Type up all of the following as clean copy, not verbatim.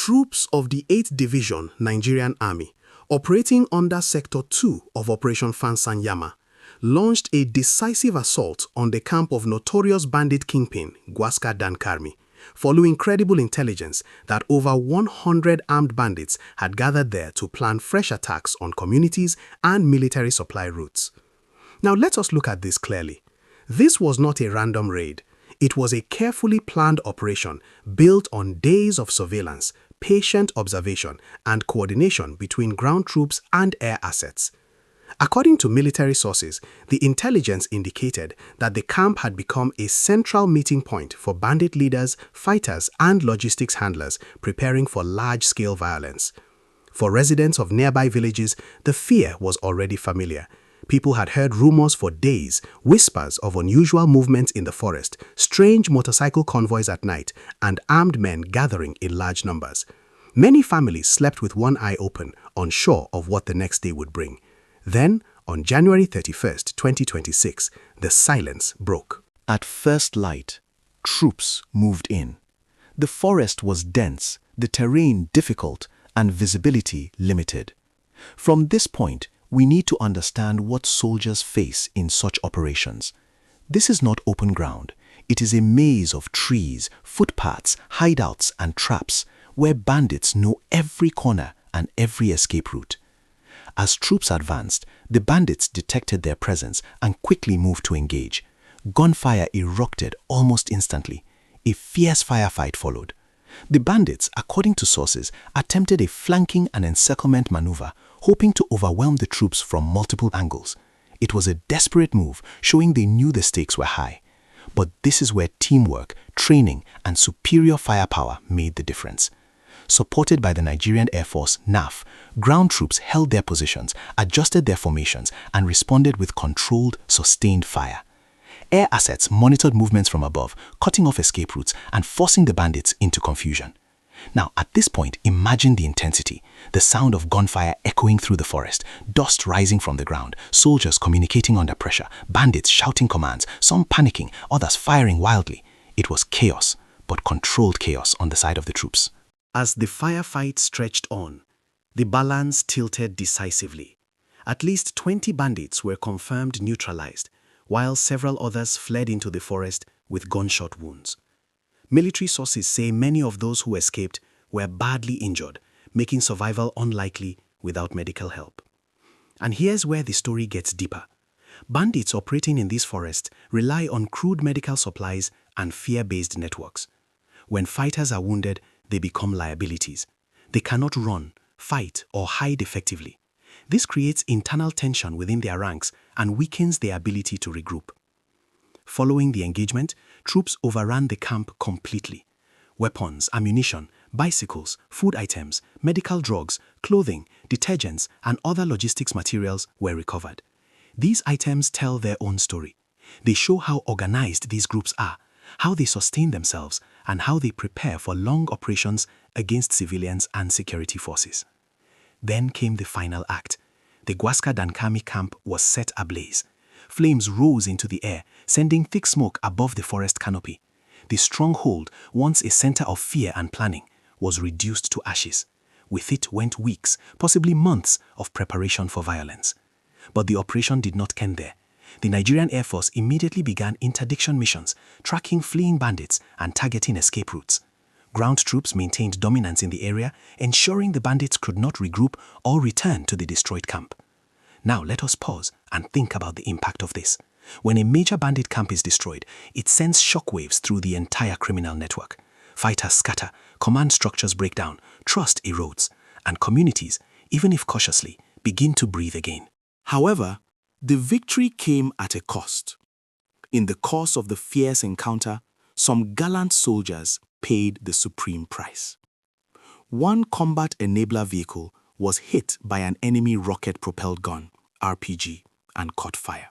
Troops of the 8th Division Nigerian Army, operating under Sector 2 of Operation FANSAN YAMMA, launched a decisive assault on the camp of notorious bandit kingpin Gwaska Dan Karmi, following credible intelligence that over 100 armed bandits had gathered there to plan fresh attacks on communities and military supply routes. Now let us look at this clearly. This was not a random raid. It was a carefully planned operation built on days of surveillance, patient observation, and coordination between ground troops and air assets. According to military sources, the intelligence indicated that the camp had become a central meeting point for bandit leaders, fighters, and logistics handlers preparing for large-scale violence. For residents of nearby villages, the fear was already familiar. People had heard rumors for days, whispers of unusual movements in the forest, strange motorcycle convoys at night, and armed men gathering in large numbers. Many families slept with one eye open, unsure of what the next day would bring. Then, on January 31st, 2026, the silence broke. At first light, troops moved in. The forest was dense, the terrain difficult, and visibility limited. From this point, we need to understand what soldiers face in such operations. This is not open ground. It is a maze of trees, footpaths, hideouts, and traps where bandits know every corner and every escape route. As troops advanced, the bandits detected their presence and quickly moved to engage. Gunfire erupted almost instantly. A fierce firefight followed. The bandits, according to sources, attempted a flanking and encirclement maneuver, hoping to overwhelm the troops from multiple angles. It was a desperate move, showing they knew the stakes were high. But this is where teamwork, training, and superior firepower made the difference. Supported by the Nigerian Air Force, NAF, ground troops held their positions, adjusted their formations, and responded with controlled, sustained fire. Air assets monitored movements from above, cutting off escape routes and forcing the bandits into confusion. Now, at this point, imagine the intensity, the sound of gunfire echoing through the forest, dust rising from the ground, soldiers communicating under pressure, bandits shouting commands, some panicking, others firing wildly. It was chaos, but controlled chaos on the side of the troops. As the firefight stretched on, the balance tilted decisively. At least 20 bandits were confirmed neutralized, while several others fled into the forest with gunshot wounds. Military sources say many of those who escaped were badly injured, making survival unlikely without medical help. And here's where the story gets deeper. Bandits operating in these forests rely on crude medical supplies and fear-based networks. When fighters are wounded, they become liabilities. They cannot run, fight, or hide effectively. This creates internal tension within their ranks and weakens their ability to regroup. Following the engagement, troops overran the camp completely. Weapons, ammunition, bicycles, food items, medical drugs, clothing, detergents, and other logistics materials were recovered. These items tell their own story. They show how organized these groups are, how they sustain themselves, and how they prepare for long operations against civilians and security forces. Then came the final act. The Gwaska Dan Karmi camp was set ablaze. Flames rose into the air, sending thick smoke above the forest canopy. The stronghold, once a center of fear and planning, was reduced to ashes. With it went weeks, possibly months, of preparation for violence. But the operation did not end there. The Nigerian Air Force immediately began interdiction missions, tracking fleeing bandits and targeting escape routes. Ground troops maintained dominance in the area, ensuring the bandits could not regroup or return to the destroyed camp. Now let us pause and think about the impact of this. When a major bandit camp is destroyed, it sends shockwaves through the entire criminal network. Fighters scatter, command structures break down, trust erodes, and communities, even if cautiously, begin to breathe again. However, the victory came at a cost. In the course of the fierce encounter, some gallant soldiers paid the supreme price. One combat enabler vehicle was hit by an enemy rocket-propelled gun, RPG, and caught fire.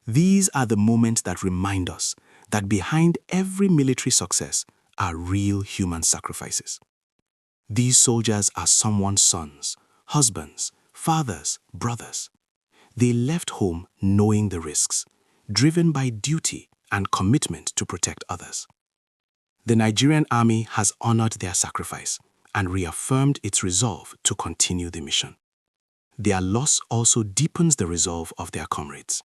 These are the moments that remind us that behind every military success are real human sacrifices. These soldiers are someone's sons, husbands, fathers, brothers. They left home knowing the risks, driven by duty and commitment to protect others. The Nigerian Army has honored their sacrifice, and reaffirmed its resolve to continue the mission. Their loss also deepens the resolve of their comrades.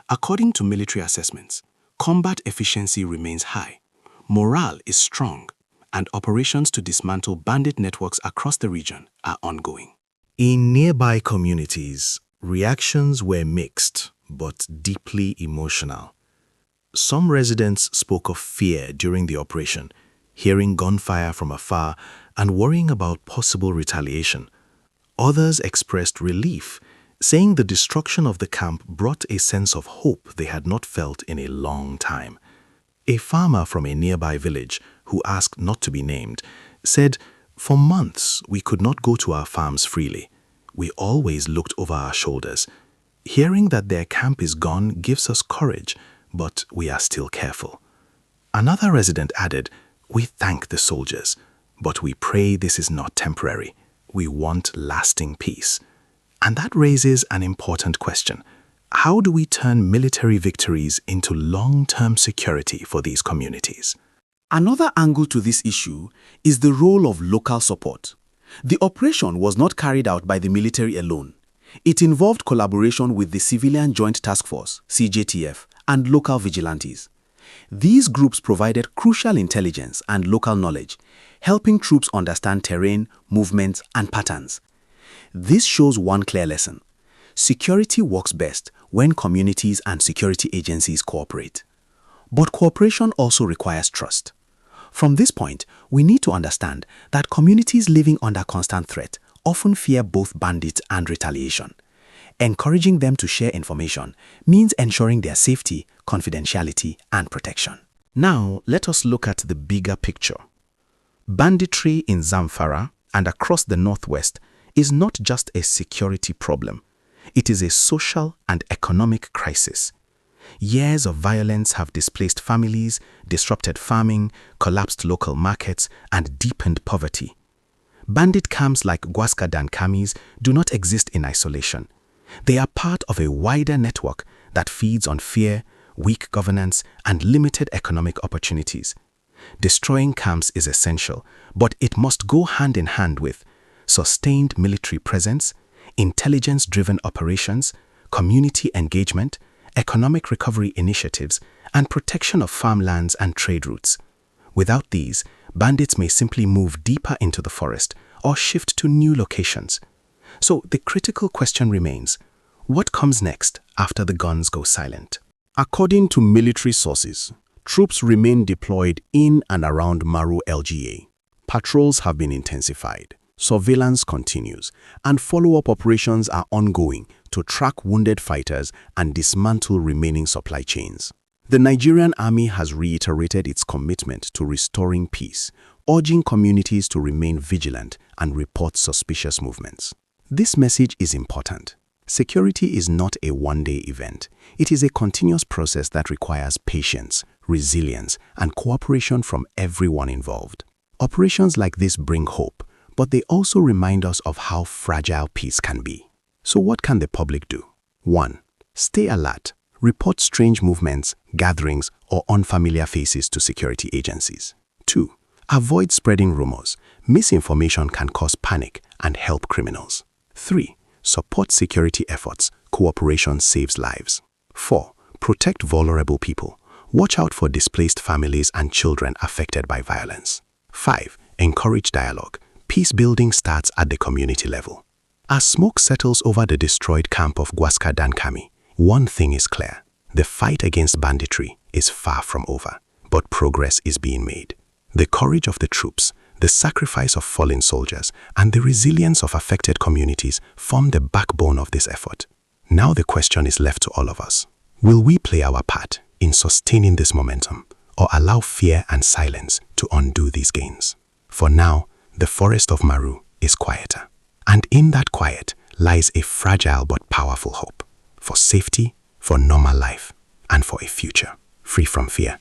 According to military assessments, combat efficiency remains high, morale is strong, and operations to dismantle bandit networks across the region are ongoing. In nearby communities, reactions were mixed but deeply emotional. Some residents spoke of fear during the operation, hearing gunfire from afar and worrying about possible retaliation. Others expressed relief, saying the destruction of the camp brought a sense of hope they had not felt in a long time. A farmer from a nearby village, who asked not to be named, said, "For months we could not go to our farms freely. We always looked over our shoulders. Hearing that their camp is gone gives us courage, but we are still careful." Another resident added, "We thank the soldiers, but we pray this is not temporary. We want lasting peace." And that raises an important question. How do we turn military victories into long-term security for these communities? Another angle to this issue is the role of local support. The operation was not carried out by the military alone. It involved collaboration with the Civilian Joint Task Force, CJTF, and local vigilantes. These groups provided crucial intelligence and local knowledge, helping troops understand terrain, movements, and patterns. This shows one clear lesson. Security works best when communities and security agencies cooperate. But cooperation also requires trust. From this point, we need to understand that communities living under constant threat often fear both bandits and retaliation. Encouraging them to share information means ensuring their safety, confidentiality, and protection. Now, let us look at the bigger picture. Banditry in Zamfara and across the northwest is not just a security problem. It is a social and economic crisis. Years of violence have displaced families, disrupted farming, collapsed local markets, and deepened poverty. Bandit camps like Gwaska Dan Karmi's do not exist in isolation. They are part of a wider network that feeds on fear, weak governance, and limited economic opportunities. Destroying camps is essential, but it must go hand in hand with sustained military presence, intelligence-driven operations, community engagement, economic recovery initiatives, and protection of farmlands and trade routes. Without these, bandits may simply move deeper into the forest or shift to new locations. So the critical question remains, what comes next after the guns go silent? According to military sources, troops remain deployed in and around Maru LGA. Patrols have been intensified, surveillance continues, and follow-up operations are ongoing to track wounded fighters and dismantle remaining supply chains. The Nigerian Army has reiterated its commitment to restoring peace, urging communities to remain vigilant and report suspicious movements. This message is important. Security is not a one-day event. It is a continuous process that requires patience, resilience, and cooperation from everyone involved. Operations like this bring hope, but they also remind us of how fragile peace can be. So what can the public do? 1. Stay alert. Report strange movements, gatherings, or unfamiliar faces to security agencies. 2. Avoid spreading rumors. Misinformation can cause panic and help criminals. 3. Support security efforts. Cooperation saves lives. 4. Protect vulnerable people. Watch out for displaced families and children affected by violence. 5. Encourage dialogue. Peace building starts at the community level. As smoke settles over the destroyed camp of Gwaska Dan Karmi, one thing is clear. The fight against banditry is far from over, but progress is being made. The courage of the troops, the sacrifice of fallen soldiers, and the resilience of affected communities form the backbone of this effort. Now the question is left to all of us. Will we play our part in sustaining this momentum, or allow fear and silence to undo these gains? For now, the forest of Maru is quieter. And in that quiet lies a fragile but powerful hope for safety, for normal life, and for a future free from fear.